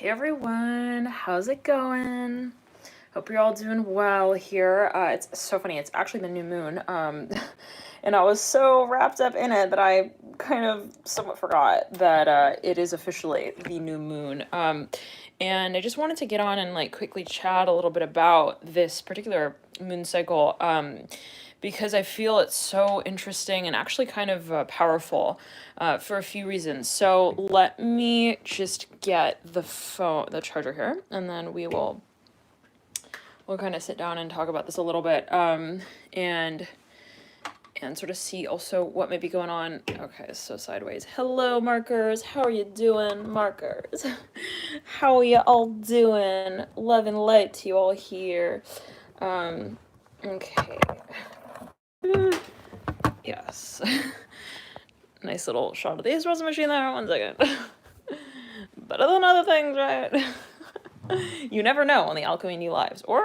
Hey everyone, how's it going? Hope you're all doing well here. It's so funny, it's actually the new moon. And I was so wrapped up in it that I kind of somewhat forgot that it is officially the new moon. And I just wanted to get on and like quickly chat a little bit about this particular moon cycle. Because I feel it's so interesting and actually kind of powerful for a few reasons. So let me just get the charger here, and then we'll kind of sit down and talk about this a little bit, and sort of see also what may be going on. Okay, so sideways. Hello, markers. How are you doing, markers? How are you all doing? Love and light to you all here. Okay. Yes. Nice little shot of the espresso machine there. 1 second. Better than other things, right? You never know on the Alchemy New Lives. Or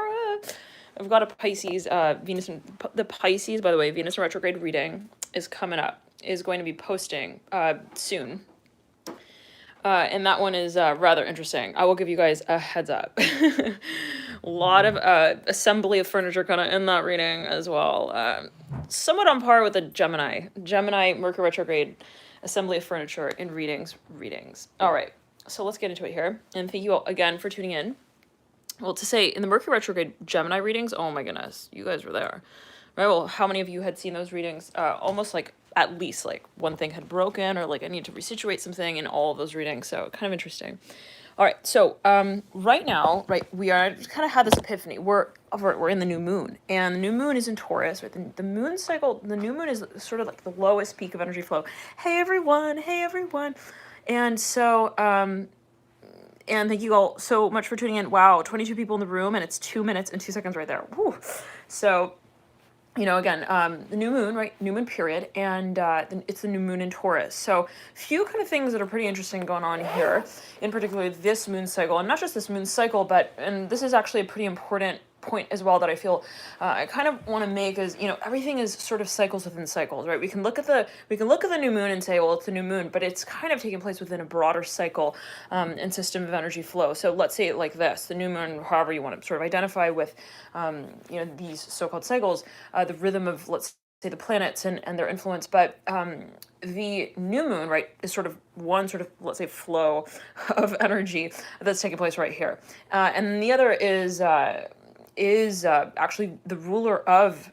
I've got a Pisces, Venus and the Pisces, by the way, Venus retrograde reading is coming up, is going to be posting soon. And that one is rather interesting. I will give you guys a heads up. A lot of assembly of furniture kind of in that reading as well. Somewhat on par with the Gemini Mercury retrograde assembly of furniture in readings. All right, so let's get into it here. And thank you all again for tuning in. Well, to say, in the Mercury retrograde Gemini readings, oh my goodness, you guys were there. Right, well, how many of you had seen those readings? Almost like, at least like one thing had broken, or like I need to resituate something in all of those readings, so kind of interesting. All right, so right now, we are kind of had this epiphany. We're in the new moon, and the new moon is in Taurus. Right, the moon cycle. The new moon is sort of like the lowest peak of energy flow. Hey everyone, and so and thank you all so much for tuning in. Wow, 22 people in the room, and it's 2 minutes and 2 seconds right there. Woo. So, you know, again, the new moon, right? New moon period, and it's the new moon in Taurus. So, few kind of things that are pretty interesting going on here, in particular this moon cycle, and not just this moon cycle, and this is actually a pretty important point as well that I feel I kind of want to make is, you know, everything is sort of cycles within cycles, right? We can look at the new moon and say, well, it's the new moon, but it's kind of taking place within a broader cycle and system of energy flow. So let's say it like this: the new moon, however you want to sort of identify with, you know, these so-called cycles, the rhythm of, let's say, the planets and their influence, but the new moon, right, is sort of one sort of, let's say, flow of energy that's taking place right here, and the other is actually the ruler of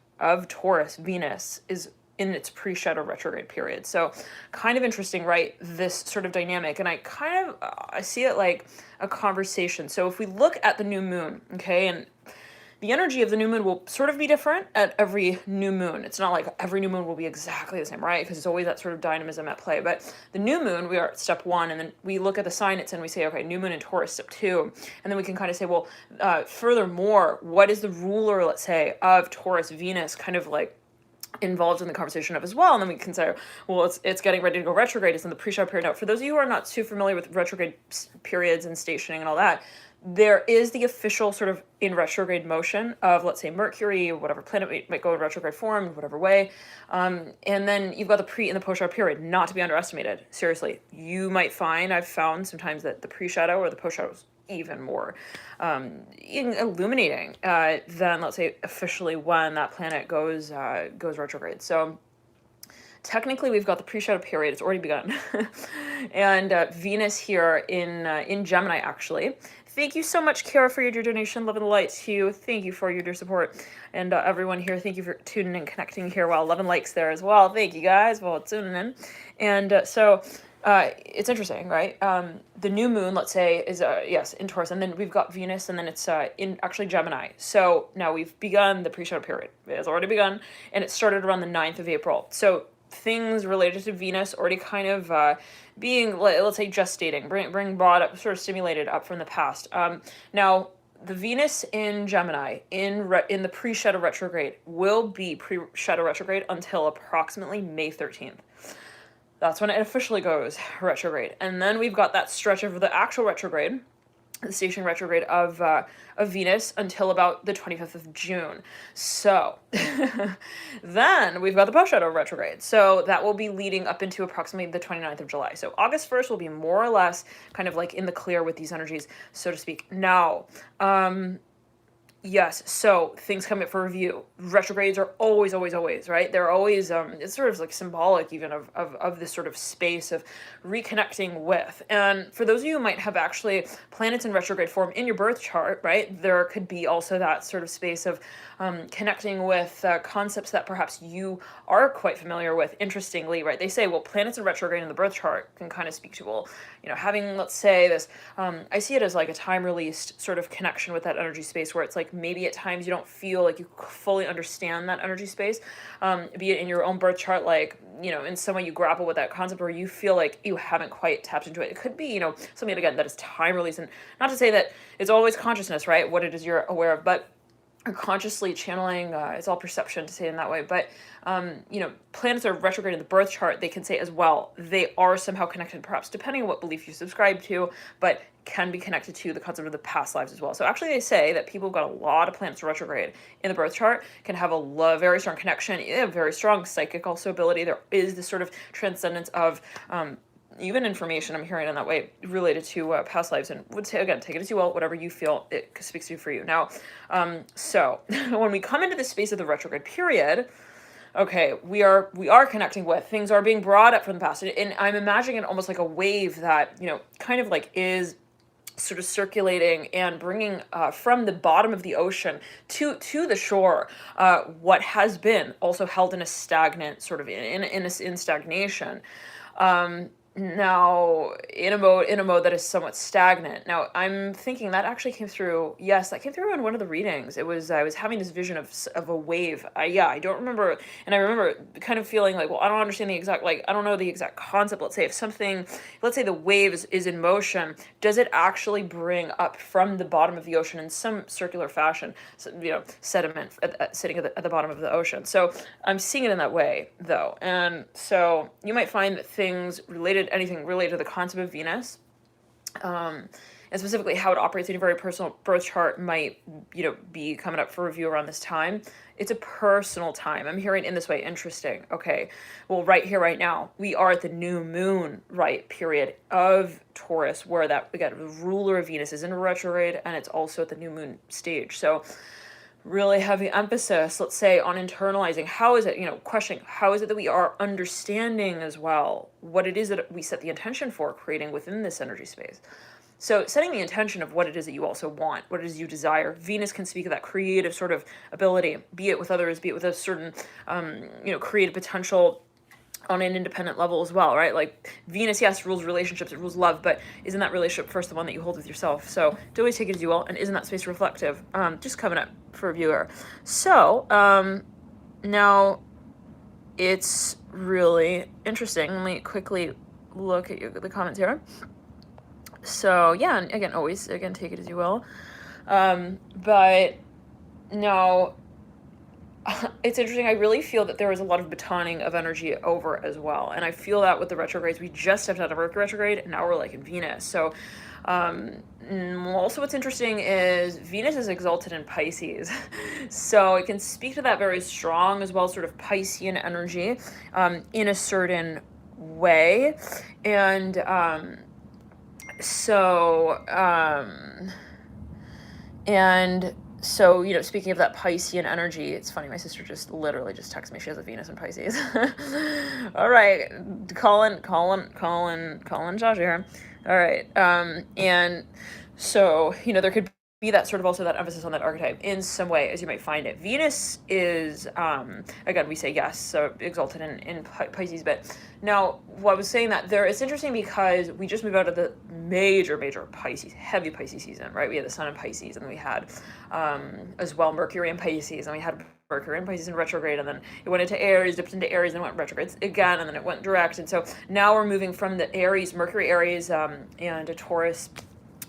Taurus, Venus, is in its pre-shadow retrograde period. So kind of interesting, right? This sort of dynamic. And I kind of, I see it like a conversation. So if we look at the new moon, okay, and the energy of the new moon will sort of be different at every new moon. It's not like every new moon will be exactly the same, right? Because it's always that sort of dynamism at play. But the new moon, we are at step 1, and then we look at the sign it's in, we say, okay, new moon in Taurus, step 2. And then we can kind of say, well, furthermore, what is the ruler, let's say, of Taurus, Venus, kind of like involved in the conversation of as well. And then we can say, well, it's getting ready to go retrograde. It's in the pre-shadow period. Now, for those of you who are not too familiar with retrograde periods and stationing and all that, there is the official sort of in retrograde motion of, let's say, Mercury, whatever planet might go in retrograde form, whatever way. And then you've got the pre and the post-shadow period, not to be underestimated. Seriously, I've found sometimes that the pre-shadow or the post-shadow is even more illuminating than, let's say, officially when that planet goes retrograde. So technically, we've got the pre-shadow period. It's already begun. And Venus here in Gemini, actually. Thank you so much, Kara, for your donation. Love and light to you. Thank you for your dear support. And everyone here, thank you for tuning and connecting here. Wow, love and likes there as well. Thank you, guys, for tuning in. And so it's interesting, right? The new moon, let's say, is, yes, in Taurus. And then we've got Venus, and then it's in actually Gemini. So now we've begun the pre-shadow period. It has already begun, and it started around the 9th of April. So things related to Venus already kind of being, let's say, gestating, bring brought up, sort of stimulated up from the past. Now, the Venus in Gemini in the pre-shadow retrograde will be pre-shadow retrograde until approximately May 13th. That's when it officially goes retrograde. And then we've got that stretch of the actual retrograde the stationary retrograde of Venus until about the 25th of June. So then we've got the post shadow retrograde. So that will be leading up into approximately the 29th of July. So August 1st will be more or less kind of like in the clear with these energies, so to speak. Now, yes, so things come up for review. Retrogrades are always, right? They're always, it's sort of like symbolic even of this sort of space of reconnecting with. And for those of you who might have actually planets in retrograde form in your birth chart, right, there could be also that sort of space of connecting with concepts that perhaps you are quite familiar with, interestingly, right? They say, well, planets in retrograde in the birth chart can kind of speak to, well, you know, having, let's say this, I see it as like a time-released sort of connection with that energy space where it's like maybe at times you don't feel like you fully understand that energy space, be it in your own birth chart, like, you know, in some way you grapple with that concept or you feel like you haven't quite tapped into it. It could be, you know, something, again, that is time-released, and not to say that it's always consciousness, right, what it is you're aware of, but or consciously channeling, it's all perception to say it in that way, but, you know, planets are retrograde in the birth chart, they can say as well, they are somehow connected, perhaps depending on what belief you subscribe to, but can be connected to the concept of the past lives as well. So actually they say that people who've got a lot of planets retrograde in the birth chart can have a very strong connection, a very strong psychic also ability. There is this sort of transcendence of, even information I'm hearing in that way related to past lives, and would say, again, take it as you will, whatever you feel it speaks to for you. Now, so when we come into the space of the retrograde period, okay, we are connecting with, things are being brought up from the past, and I'm imagining it almost like a wave that, you know, kind of like is sort of circulating and bringing from the bottom of the ocean to the shore what has been also held in a stagnant sort of in stagnation. Now in a mode that is somewhat stagnant. Now I'm thinking that actually came through. Yes, that came through in one of the readings. It was, I was having this vision of a wave. I don't remember, and I remember kind of feeling like, well, I don't understand the exact, like, I don't know the exact concept. Let's say if something, let's say the wave is in motion, does it actually bring up from the bottom of the ocean in some circular fashion, you know, sediment sitting at the bottom of the ocean? So I'm seeing it in that way though, and so you might find that anything related to the concept of Venus, and specifically how it operates in your very personal birth chart might, you know, be coming up for review around this time. It's a personal time. I'm hearing in this way, interesting. Okay, well, right here, right now, we are at the new moon, right, period of Taurus, where that, again, the ruler of Venus is in retrograde, and it's also at the new moon stage. So really heavy emphasis, let's say, on internalizing. How is it, you know, questioning, how is it that we are understanding as well what it is that we set the intention for creating within this energy space? So setting the intention of what it is that you also want, what it is you desire. Venus can speak of that creative sort of ability, be it with others, be it with a certain, you know, creative potential on an independent level as well, right? Like Venus, yes, rules relationships, it rules love, but isn't that relationship first the one that you hold with yourself? So do always take it as you will, and isn't that space reflective? Just coming up for a viewer. So now it's really interesting. Let me quickly look at the comments here. So yeah, and again, always, again, take it as you will. But now, it's interesting. I really feel that there is a lot of batoning of energy over as well. And I feel that with the retrogrades, we just stepped out of Mercury retrograde and now we're like in Venus. So also what's interesting is Venus is exalted in Pisces. So it can speak to that very strong as well, sort of Piscean energy in a certain way. And so, you know, speaking of that Piscean energy, it's funny, my sister just literally just texted me. She has a Venus in Pisces. All right, Colin, Josh here. All right, and so, you know, there could be that sort of also that emphasis on that archetype in some way, as you might find it. Venus is, again, we say yes, so exalted in Pisces, but now, what I was saying that there, it's interesting because we just moved out of the major Pisces, heavy Pisces season, right? We had the sun in Pisces, and we had, as well, Mercury in Pisces, and we had Mercury in Pisces in retrograde, and then it went into Aries, dipped into Aries, and went retrograde again, and then it went direct, and so now we're moving from the Aries, Mercury Aries, and a Taurus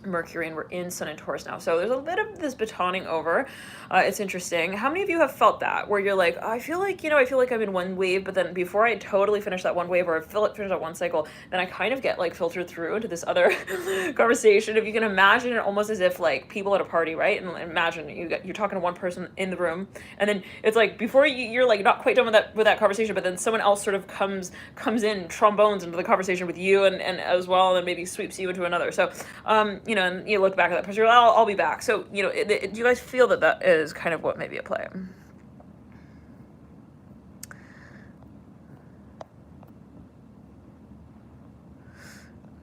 Mercury, and we're in Sun and Taurus now. So there's a bit of this batoning over. It's interesting. How many of you have felt that, where you're like, I feel like, I feel like I'm in one wave, but then before I totally finish that one wave, or finish that one cycle, then I kind of get like filtered through into this other conversation. If you can imagine it almost as if like people at a party, right? And imagine you're talking to one person in the room, and then it's like before you're like not quite done with that conversation, but then someone else sort of comes in, trombones into the conversation with you and as well, and then maybe sweeps you into another. So and you look back at that person, I'll be back. So, do you guys feel that is kind of what may be at play?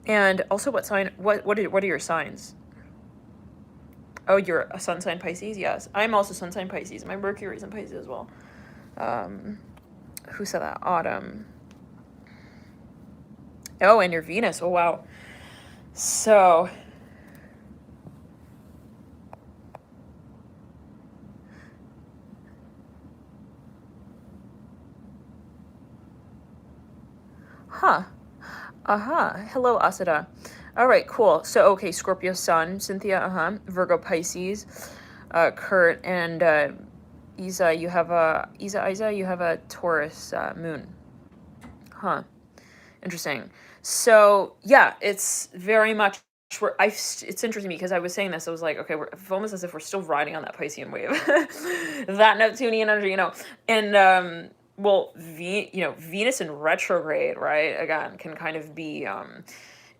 And also, what are your signs? Oh, you're a sun sign Pisces? Yes. I'm also sun sign Pisces. My Mercury is in Pisces as well. Who said that? Autumn. Oh, and your Venus. Oh, wow. So... Huh. Hello, Asada. All right, cool. So, okay, Scorpio Sun, Cynthia, Virgo Pisces, Kurt, and Isa, you have a Taurus Moon. Huh. Interesting. So, yeah, it's very much... it's interesting because I was saying this, I was like, okay, we're almost as if we're still riding on that Piscean wave. That Neptunian energy, and... well, Venus in retrograde, right? Again, can kind of be,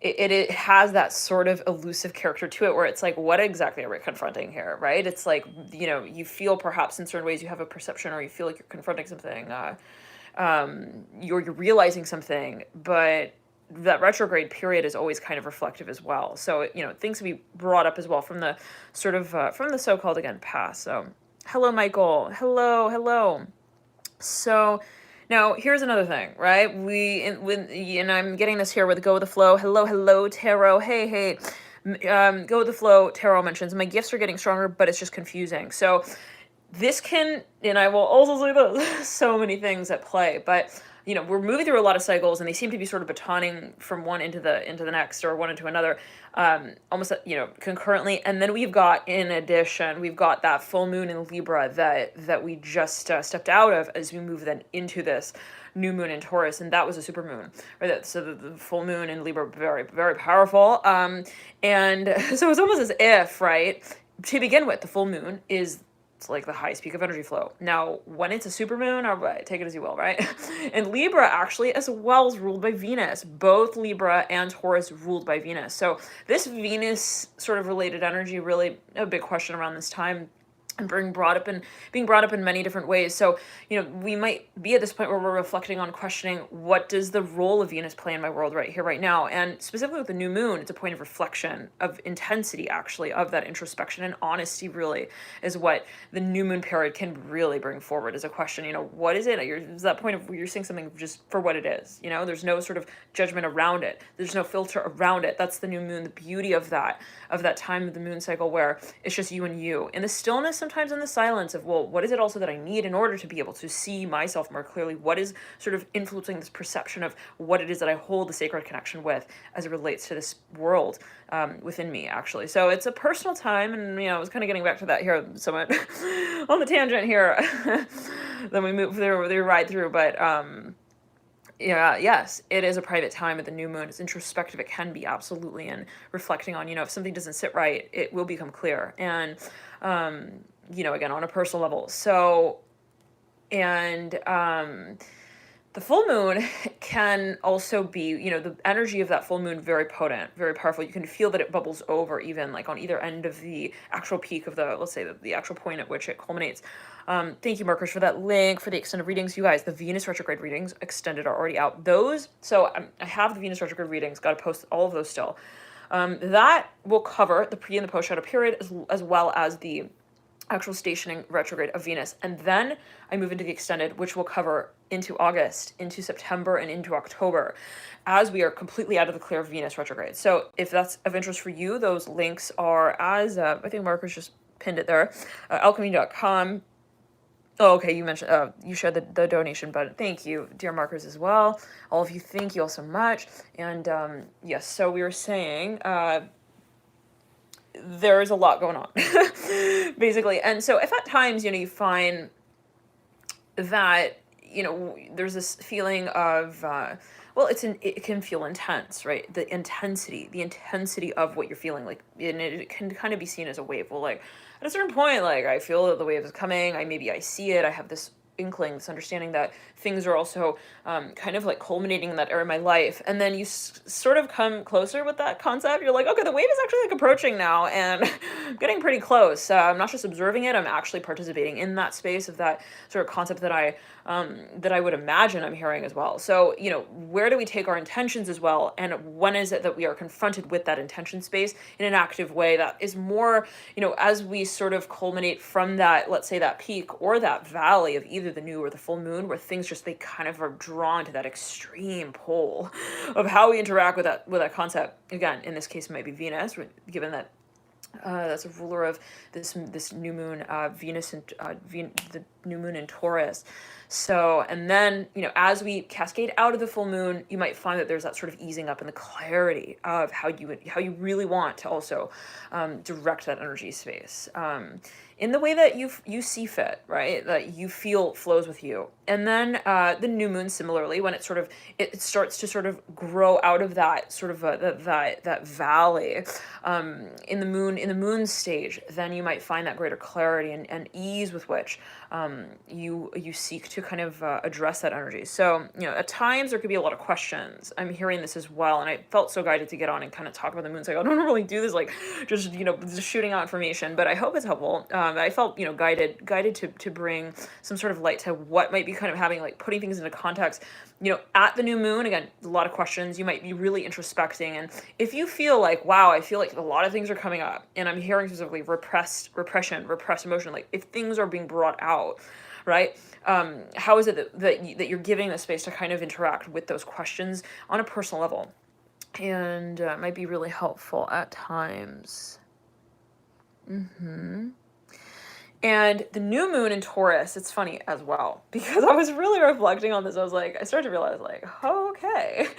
it has that sort of elusive character to it, where it's like, what exactly are we confronting here, right? It's like, you feel perhaps in certain ways you have a perception, or you feel like you're confronting something, you're realizing something, but that retrograde period is always kind of reflective as well. So, things can be brought up as well from the sort of, from the so-called, again, past. So, hello, Michael. Hello. So now here's another thing, right? And I'm getting this here with Go With The Flow. Hello, Tarot. Hey. Go With The Flow, Tarot mentions, my gifts are getting stronger, but it's just confusing. So this can, and I will also say that so many things at play, but we're moving through a lot of cycles, and they seem to be sort of batoning from one into the next, or one into another, almost concurrently. And then we've got that full moon in Libra that we just stepped out of, as we move then into this new moon in Taurus, and that was a super moon, right? So the full moon in Libra, very, very powerful. And so it's almost as if, right, to begin with, the full moon is like the highest peak of energy flow. Now, when it's a supermoon, all right, take it as you will, right? And Libra actually as well is ruled by Venus. Both Libra and Taurus ruled by Venus. So this Venus sort of related energy, really a big question around this time, and being brought up in many different ways. So, we might be at this point where we're reflecting on questioning, what does the role of Venus play in my world right here, right now? And specifically with the new moon, it's a point of reflection, of intensity, actually, of that introspection and honesty, really, is what the new moon period can really bring forward as a question. What is it? It's that point of where you're seeing something just for what it is. There's no sort of judgment around it. There's no filter around it. That's the new moon, the beauty of that time of the moon cycle, where it's just you and you. In the stillness, sometimes in the silence of, well, what is it also that I need in order to be able to see myself more clearly? What is sort of influencing this perception of what it is that I hold the sacred connection with as it relates to this world within me, actually. So it's a personal time, and, I was kind of getting back to that here somewhat on the tangent here. Then we move through, they ride through, but yes, it is a private time at the new moon. It's introspective. It can be, absolutely, and reflecting on, if something doesn't sit right, it will become clear. And, again, on a personal level. So, and the full moon can also be, the energy of that full moon, very potent, very powerful. You can feel that it bubbles over, even like on either end of the actual peak of let's say the actual point at which it culminates. Thank you, Markers, for that link for the extended readings. You guys, the Venus retrograde readings extended are already out. So I have the Venus retrograde readings, got to post all of those still. That will cover the pre and the post shadow period, as well as the actual stationing retrograde of Venus. And then I move into the extended, which will cover into August, into September, and into October, as we are completely out of the clear of Venus retrograde. So if that's of interest for you, those links are I think Marcus just pinned it there, alchemy.com. Oh, okay, you mentioned, you shared the donation button. Thank you, dear Markers, as well. All of you, thank you all so much. And yes, so we were saying, there's a lot going on, basically. And so if at times, you find that, there's this feeling of, well, it can feel intense, right? The intensity of what you're feeling, like, and it can kind of be seen as a wave. Well, like, at a certain point, like, I feel that the wave is coming. I see it. I have this inkling, this understanding that things are also kind of like culminating in that era of my life. And then you sort of come closer with that concept. You're like, okay, the wave is actually like approaching now and getting pretty close. I'm not just observing it, I'm actually participating in that space of that sort of concept that I would imagine I'm hearing as well. So, where do we take our intentions as well? And when is it that we are confronted with that intention space in an active way that is more, as we sort of culminate from that, let's say that peak or that valley of either the new or the full moon, where things just, they kind of are drawn to that extreme pole of how we interact with that concept. Again, in this case, it might be Venus, given that that's a ruler of this new moon, Venus, and the new moon in Taurus. So, and then, as we cascade out of the full moon, you might find that there's that sort of easing up in the clarity of how you really want to also direct that energy space. In the way that you see fit, right? That you feel flows with you. And then the new moon, similarly, when it starts to sort of grow out of that sort of that valley in the moon stage, then you might find that greater clarity and ease with which you seek to kind of address that energy. So, at times there could be a lot of questions. I'm hearing this as well, and I felt so guided to get on and kind of talk about the moon. So I don't really do this, like, just shooting out information, but I hope it's helpful. I felt guided to bring some sort of light to what might be kind of having, like, putting things into context. At the new moon, again, a lot of questions. You might be really introspecting, and if you feel like, wow, I feel like a lot of things are coming up, and I'm hearing specifically repressed emotion, like if things are being brought out, right? How is it that you're giving the space to kind of interact with those questions on a personal level? And it might be really helpful at times. And the new moon in Taurus, it's funny as well, because I was really reflecting on this. I started to realize, like, okay,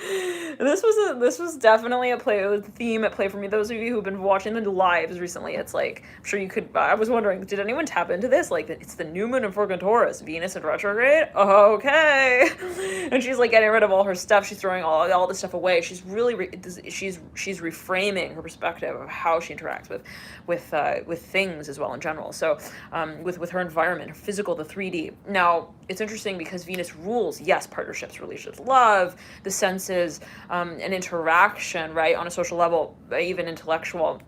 this was definitely a theme at play for me. Those of you who've been watching the lives recently, it's like, I'm sure you could, I was wondering, did anyone tap into this? Like, it's the new moon in fucking Taurus, Venus in retrograde, okay. And she's like getting rid of all her stuff. She's throwing all this stuff away. She's really, she's reframing her perspective of how she interacts with things as well in general. So, with her environment, her physical, the 3D. Now, it's interesting because Venus rules, yes, partnerships, relationships, love, the senses, and interaction, right, on a social level, even intellectual.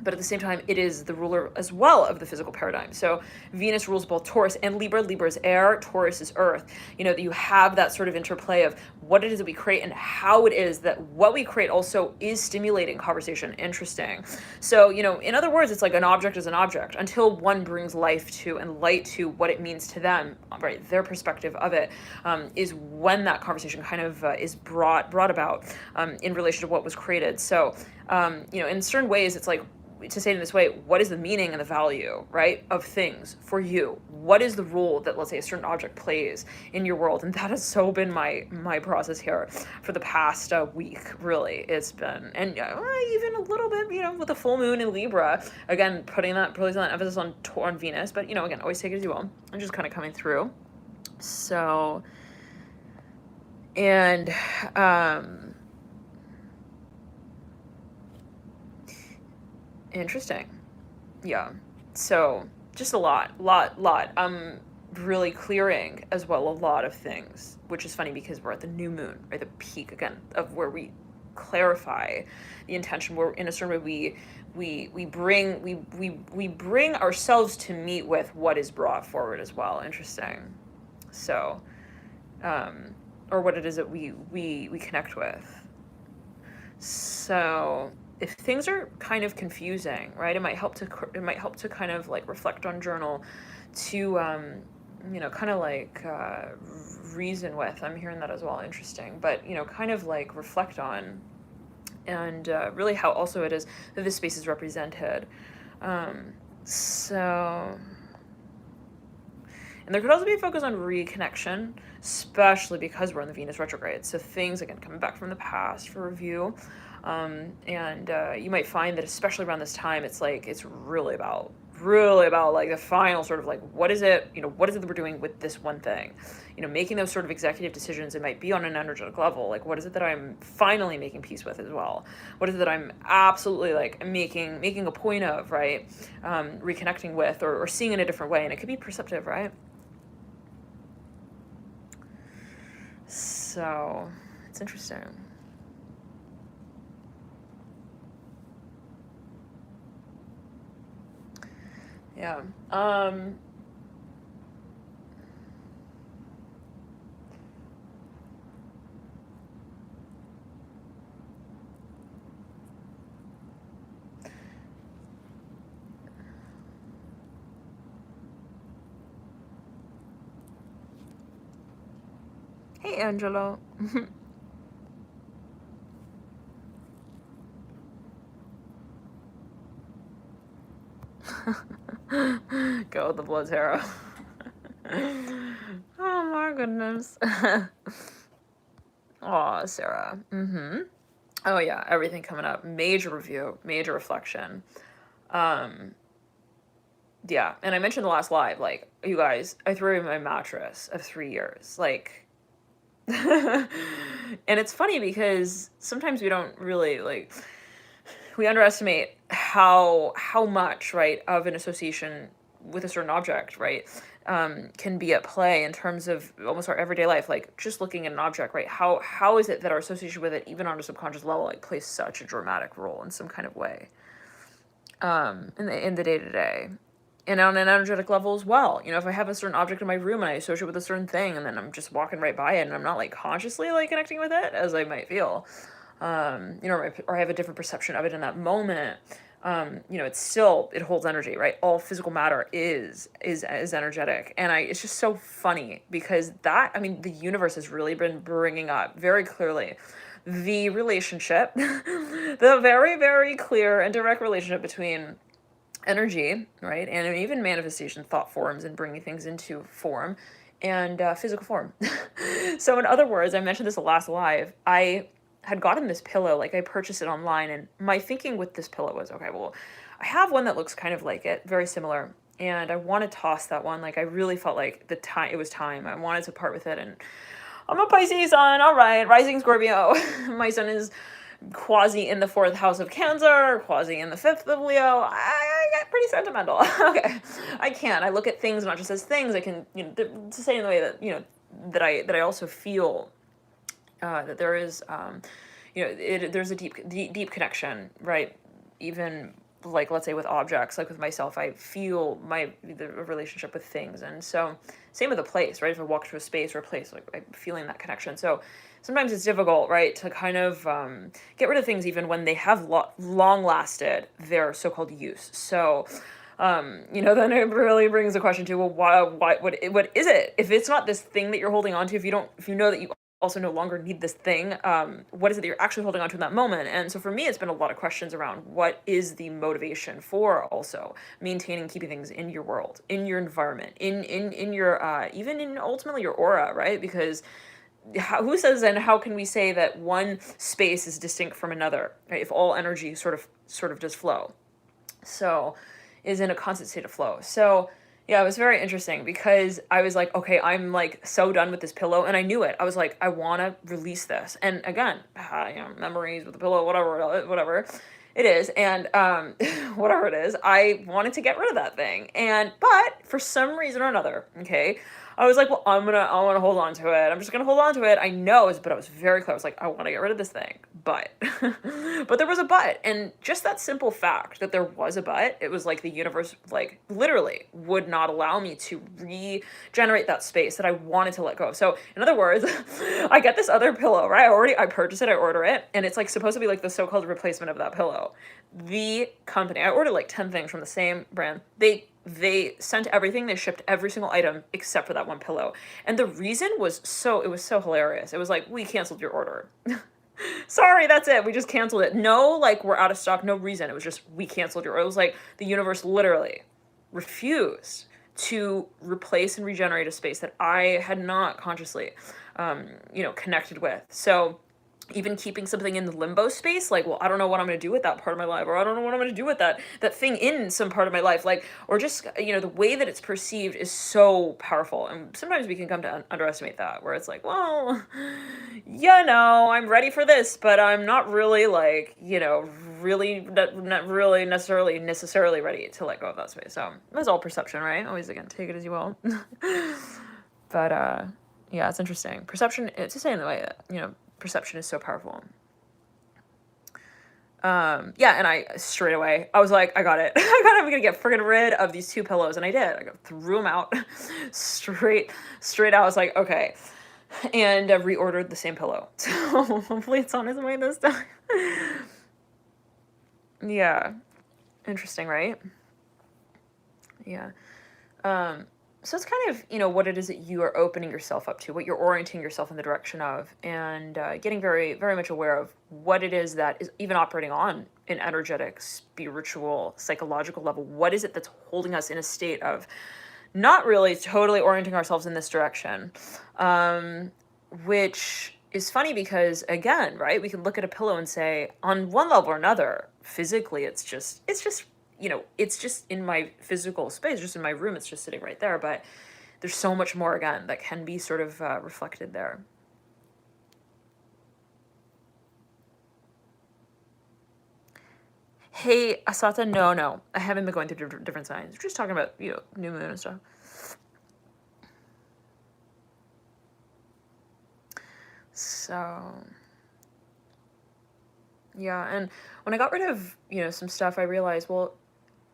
But at the same time, it is the ruler as well of the physical paradigm. So Venus rules both Taurus and Libra. Libra is air, Taurus is earth. You have that sort of interplay of what it is that we create and how it is that what we create also is stimulating conversation. Interesting. So, in other words, it's like an object is an object until one brings life to and light to what it means to them, right? Their perspective of it is when that conversation kind of is brought about in relation to what was created. So, in certain ways, it's like, to say it in this way, what is the meaning and the value, right, of things for you? What is the role that, let's say, a certain object plays in your world? And that has so been my process here for the past week, really. It's been, and even a little bit, with the full moon in Libra, again, putting that emphasis on Venus, but, again, always take it as you will. I'm just kind of coming through. So, and, interesting. Yeah. So just a lot. I'm really clearing as well a lot of things, which is funny because we're at the new moon, right? The peak again of where we clarify the intention. We're in a certain way we bring ourselves to meet with what is brought forward as well. Interesting. So, or what it is that we connect with. So if things are kind of confusing, right, it might help to kind of like reflect on, journal, to kind of like reason with. I'm hearing that as well. Interesting. But kind of like reflect on, and really how also it is that this space is represented. So, and there could also be a focus on reconnection, especially because we're in the Venus retrograde. So things, again, coming back from the past for review. And you might find that especially around this time, it's like it's really about like the final sort of like what is it that we're doing with this one thing, making those sort of executive decisions. It might be on an energetic level, like what is it that I'm finally making peace with as well, what is it that I'm absolutely like making a point of, right, reconnecting with, or seeing in a different way. And it could be perceptive, right? So it's interesting. Yeah. Hey, Angelo. Go with the blood tarot. Oh my goodness. Oh, Sarah. Oh yeah, everything coming up. Major review, major reflection. Yeah, and I mentioned the last live, like, you guys, I threw away my mattress of 3 years. Like, and it's funny because sometimes we don't really, like, we underestimate how much, right, of an association with a certain object, right, can be at play in terms of almost our everyday life. Like just looking at an object, right, how is it that our association with it, even on a subconscious level, like plays such a dramatic role in some kind of way, in the day-to-day. And on an energetic level as well. If I have a certain object in my room and I associate with a certain thing, and then I'm just walking right by it and I'm not like consciously like connecting with it as I might feel, or I have a different perception of it in that moment, it holds energy, right? All physical matter is energetic. And it's just so funny because the universe has really been bringing up very clearly the relationship, the very, very clear and direct relationship between energy, right, and even manifestation, thought forms, and bringing things into form, and physical form. So in other words, I mentioned this last live, I had gotten this pillow, like I purchased it online, and my thinking with this pillow was, okay, well, I have one that looks kind of like it, very similar, and I want to toss that one. Like I really felt like it was time. I wanted to part with it, and I'm a Pisces sun, all right, rising Scorpio. My sun is quasi in the 4th house of Cancer, quasi in the 5th of Leo. I get pretty sentimental. Okay, I look at things not just as things. I can, to say in the way that, that I also feel that there is, there's a deep connection, right? Even like, let's say with objects, like with myself, I feel the relationship with things. And so same with a place, right? If I walk to a space or a place, like I'm feeling that connection. So sometimes it's difficult, right, to kind of get rid of things even when they have long lasted their so-called use. So then it really brings the question to, well, what is it? If it's not this thing that you're holding on to, if you know that you also no longer need this thing, what is it that you're actually holding on to in that moment? And so for me, it's been a lot of questions around what is the motivation for also maintaining, keeping things in your world, in your environment, in your even in ultimately your aura, right? Because who says and how can we say that one space is distinct from another, right? If all energy sort of does flow, so is in a constant state of flow. So yeah, it was very interesting because I was like, okay, I'm like so done with this pillow, and I knew it. I was like, I want to release this. And again, memories with the pillow, whatever it is, and whatever it is, I wanted to get rid of that thing. But for some reason or another, okay, I was like, well, I want to hold on to it. I'm just gonna hold on to it. I know, but I was very clear. I was like, I want to get rid of this thing, but, but there was a but, and just that simple fact that there was a but, it was like the universe, like literally, would not allow me to regenerate that space that I wanted to let go of. So, in other words, I get this other pillow, right? I purchased it, I order it, and it's like supposed to be like the so-called replacement of that pillow. The company, I ordered like 10 things from the same brand. They sent everything, they shipped every single item except for that one pillow. And the reason was it was so hilarious. It was like, we canceled your order. Sorry, that's it. We just canceled it. No, like we're out of stock, no reason. It was just, we canceled your order. It was like the universe literally refused to replace and regenerate a space that I had not consciously, connected with. So even keeping something in the limbo space, like, well, I don't know what I'm going to do with that part of my life, or I don't know what I'm going to do with that thing in some part of my life, like, or just, the way that it's perceived is so powerful, and sometimes we can come to underestimate that, where it's like, well, no, I'm ready for this, but I'm not really, like, really not really necessarily ready to let go of that space. So it's all perception, right? Always, again, take it as you will. But yeah, it's interesting. Perception, it's the same way that, perception is so powerful. Yeah, and I straight away, I was like, I got it. I'm gonna get friggin' rid of these 2 pillows, and I did. I threw them out straight out. I was like, okay, and reordered the same pillow. So hopefully it's on its way this time. Yeah, interesting, right? Yeah. So it's kind of, what it is that you are opening yourself up to, what you're orienting yourself in the direction of, and getting very, very much aware of what it is that is even operating on an energetic, spiritual, psychological level. What is it that's holding us in a state of not really totally orienting ourselves in this direction? Which is funny because, again, right, we can look at a pillow and say, on one level or another, physically, it's just it's just in my physical space, just in my room, it's just sitting right there. But there's so much more, again, that can be sort of reflected there. Hey, Asata, no. I haven't been going through different signs. We're just talking about, new moon and stuff. So, yeah, and when I got rid of, some stuff, I realized, well,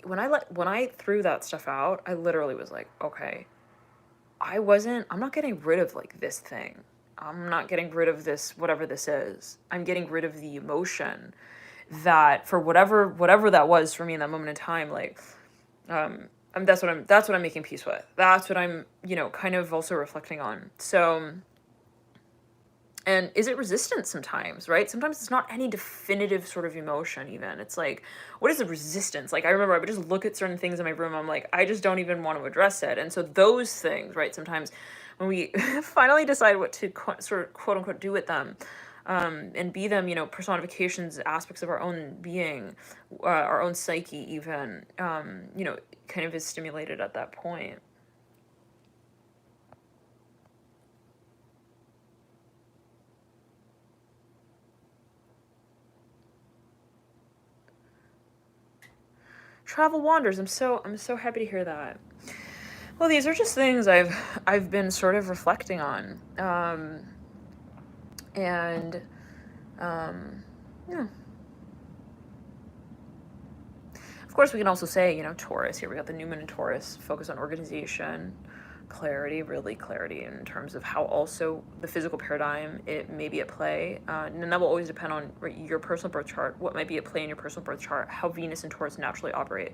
when I threw that stuff out, I literally was like, okay, I'm not getting rid of, like, this thing. I'm not getting rid of this, whatever this is. I'm getting rid of the emotion that, for whatever that was for me in that moment in time, like, that's what I'm making peace with. That's what I'm, kind of also reflecting on. So, and is it resistant sometimes, right? Sometimes it's not any definitive sort of emotion even. It's like, what is the resistance? Like, I remember I would just look at certain things in my room, I'm like, I just don't even want to address it. And so those things, right, sometimes when we finally decide what to sort of quote unquote do with them, and be them, personifications, aspects of our own being, our own psyche even, kind of is stimulated at that point. Travel wanders. I'm so happy to hear that. Well, these are just things I've been sort of reflecting on, and yeah. Of course, we can also say, Taurus. Here we got the new moon in Taurus. Focus on organization, clarity, really clarity in terms of how also the physical paradigm it may be at play, and that will always depend on your personal birth chart, what might be at play in your personal birth chart, how Venus and Taurus naturally operate.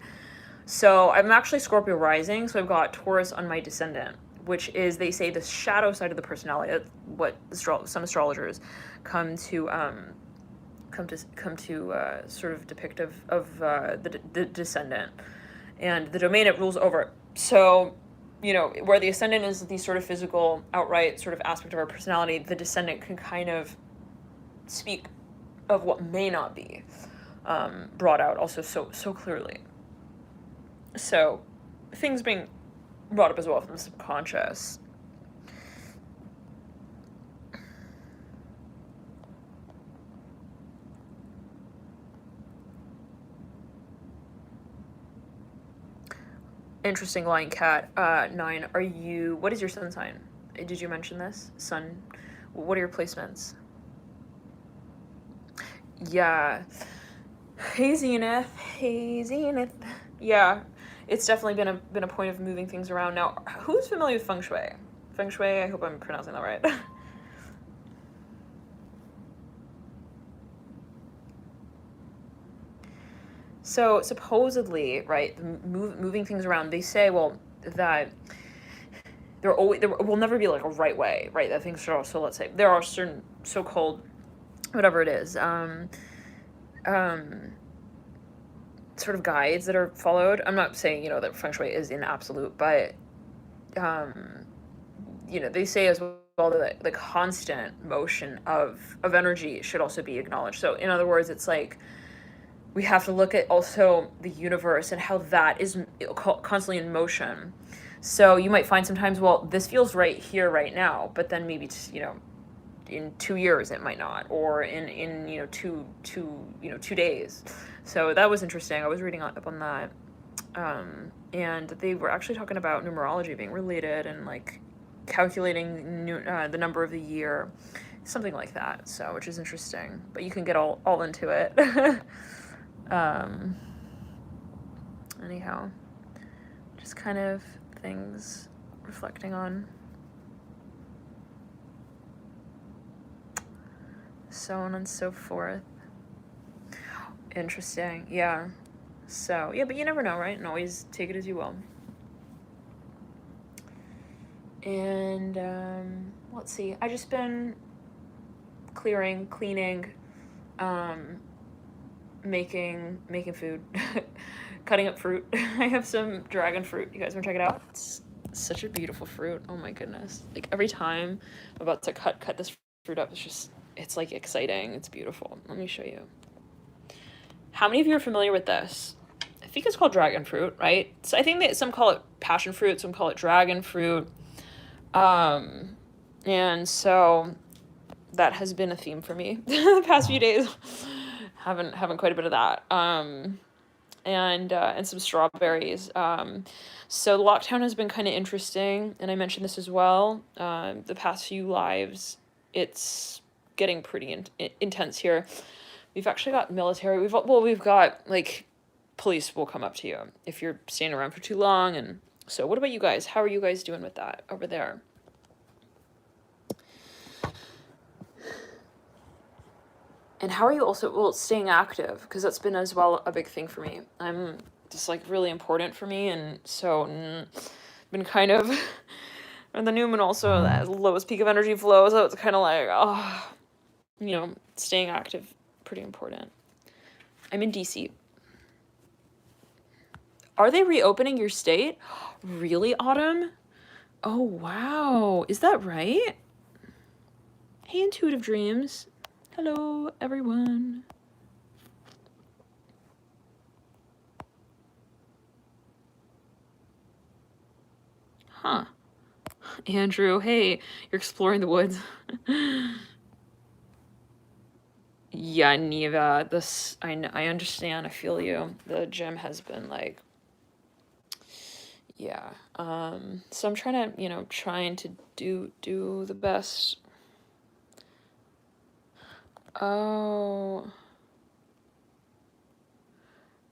So I'm actually Scorpio rising, so I've got Taurus on my descendant, which is, they say, the shadow side of the personality. That's what some astrologers come to sort of depict of the descendant and the domain it rules over. So, where the ascendant is the sort of physical, outright sort of aspect of our personality, the descendant can kind of speak of what may not be brought out also so clearly. So, things being brought up as well from the subconscious. Interesting line, Cat. 9. What is your sun sign? Did you mention this? Sun. What are your placements? Yeah. Hey, Zenith. Yeah. It's definitely been a point of moving things around. Now, who's familiar with feng shui? Feng shui, I hope I'm pronouncing that right. So supposedly, right, moving things around, they say, well, that there will never be like a right way, right? That things are, so let's say there are certain so-called, whatever it is, sort of guides that are followed. I'm not saying, that feng shui is in absolute, but, they say as well, the constant motion of energy should also be acknowledged. So in other words, it's like we have to look at also the universe and how that is constantly in motion. So you might find sometimes, well, this feels right here, right now, but then maybe, in 2 years it might not, or in 2 days. So that was interesting. I was reading up on that. And they were actually talking about numerology being related and like calculating the number of the year, something like that. So, which is interesting, but you can get all into it. Anyhow, just kind of things reflecting on. So on and so forth. Interesting. Yeah. So, yeah, but you never know, right? And always take it as you will. And, let's see. I just been cleaning, making food, cutting up fruit. I have some dragon fruit. You guys want to check it out? It's such a beautiful fruit. Oh my goodness. Like every time I'm about to cut this fruit up, it's like exciting. It's beautiful. Let me show you. How many of you are familiar with this? I think it's called dragon fruit, right? So I think that some call it passion fruit, some call it dragon fruit. And so that has been a theme for me the past few days. Having quite a bit of that. And some strawberries. So the lockdown has been kind of interesting, and I mentioned this as well. The past few lives, it's getting pretty intense here. We've actually got military. We've got like police will come up to you if you're staying around for too long. And so what about you guys? How are you guys doing with that over there? And how are you also, staying active? Because that's been as well a big thing for me. I'm just like really important for me. And so been kind of, and the new moon also, that lowest peak of energy flow. So it's kind of like, staying active, pretty important. I'm in DC. Are they reopening your state? Really, Autumn? Oh, wow. Is that right? Hey, Intuitive Dreams. Hello, everyone. Huh. Andrew, hey, you're exploring the woods. Yeah, Neva, I understand. I feel you. The gym has been like, yeah. So I'm trying to do the best. Oh,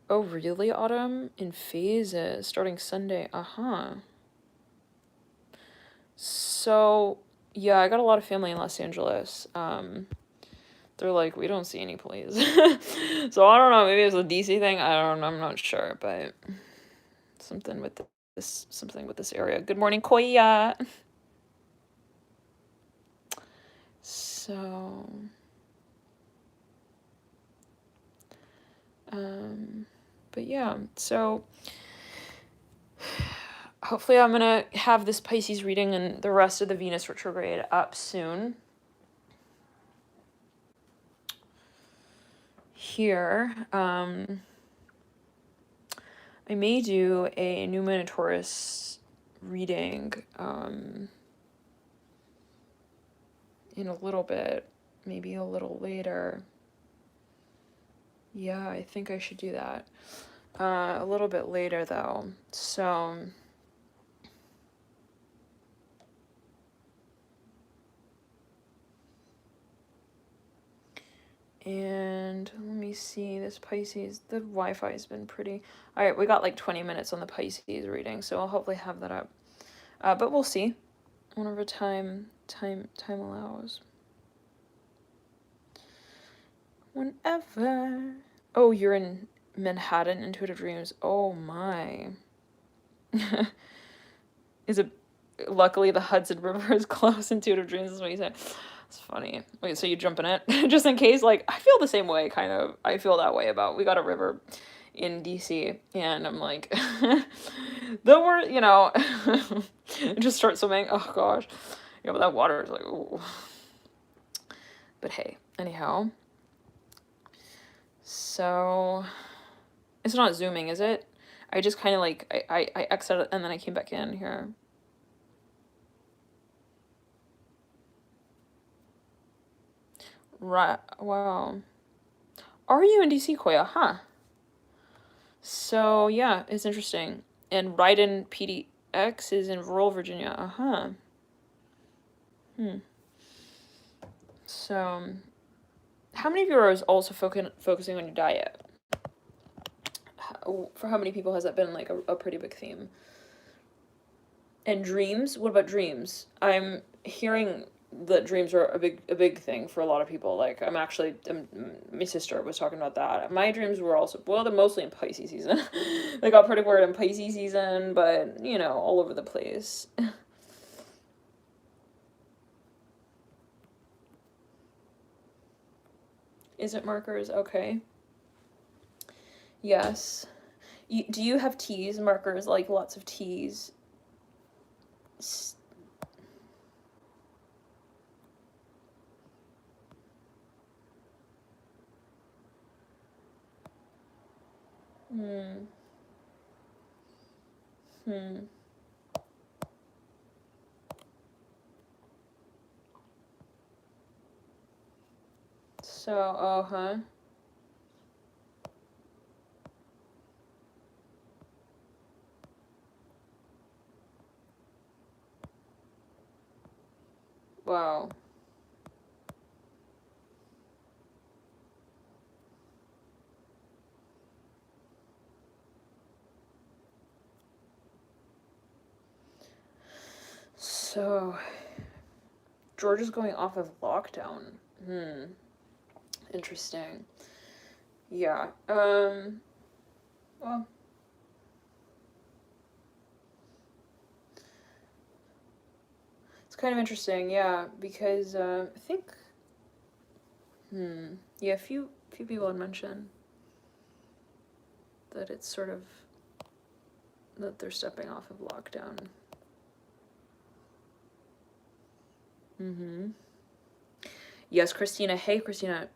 really, Autumn? In phases, starting Sunday. So, yeah, I got a lot of family in Los Angeles. They're like, we don't see any police. So I don't know, maybe it's a DC thing. I don't know, I'm not sure, but something with this area. Good morning, Koya. So, but yeah, so hopefully I'm gonna have this Pisces reading and the rest of the Venus retrograde up soon. Here, I may do a new moon in Taurus reading in a little bit, maybe a little later. Yeah, I think I should do that a little bit later though. So and let me see, this Pisces, the Wi-Fi has been pretty, all right, we got like 20 minutes on the Pisces reading, so I'll hopefully have that up, but we'll see whenever time allows. Whenever. Oh, you're in Manhattan, Intuitive Dreams. Oh my. Is it, luckily the Hudson River is close, Intuitive Dreams is what you said. It's funny. Wait, so you jump in it? Just in case, like, I feel the same way, kind of. I feel that way about, we got a river in DC, and I'm like, then we're, just start swimming. Oh gosh. Yeah, but that water is like, ooh. But hey, anyhow. So, it's not zooming, is it? I just kind of like, I exited and then I came back in here. Right, wow. Are you in DC, Koya? Huh. So, yeah, it's interesting. And Ryden PDX is in rural Virginia. Uh-huh. So, how many of you are also focusing on your diet? For how many people has that been like a pretty big theme? And dreams? What about dreams? I'm hearing that dreams are a big thing for a lot of people. Like my sister was talking about that. My dreams were also, well, they're mostly in Pisces season. They got pretty weird in Pisces season, but you know, all over the place. Is it markers? Okay. Yes. Do you have T's, markers, like lots of T's? Hmm. Hmm. So, huh? Wow. So, Georgia's going off of lockdown. Interesting. Yeah. Well, it's kind of interesting, yeah, because I think yeah, a few people had mentioned that it's sort of that they're stepping off of lockdown. Yes, Christina. Hey, Christina.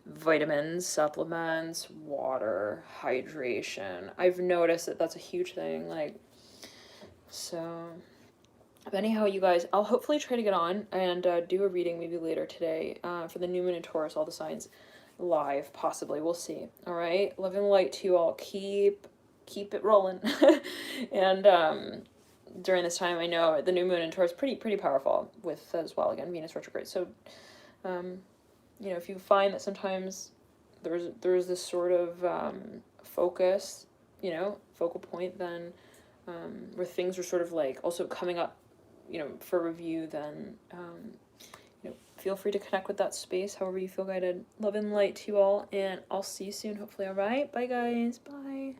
Vitamins, supplements, water, hydration. I've noticed that that's a huge thing. Like, so. But anyhow, you guys, I'll hopefully try to get on and do a reading maybe later today for the new moon in Taurus, all the signs live, possibly. We'll see. All right. Love and light to you all. Keep it rolling. And during this time, I know the new moon in Taurus pretty powerful with as well. Again, Venus retrograde. So, you know, if you find that sometimes there's this sort of focus, you know, focal point, then where things are sort of like also coming up, you know, for review, then you know, feel free to connect with that space however you feel guided. Love and light to you all, and I'll see you soon, hopefully. All right, bye guys, bye.